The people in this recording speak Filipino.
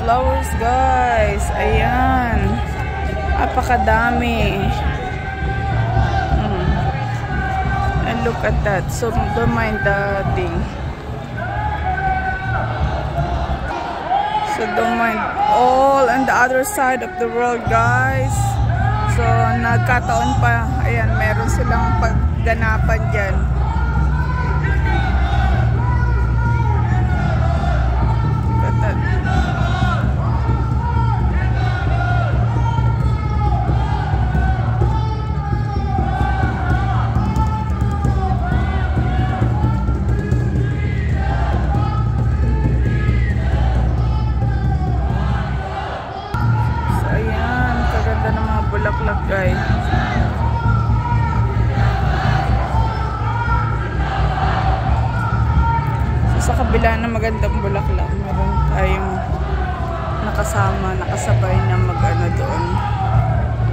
flowers, guys. Ayan. Apakadami. And look at that. So, don't mind the thing. So, don't mind all on the other side of the world, guys. So, nagkataon pa. Ayan, meron silang pagganapan dyan. Bulaklak, guys. So, sa kabila na magandang bulaklak, meron tayong nakasabay na mag-ano doon.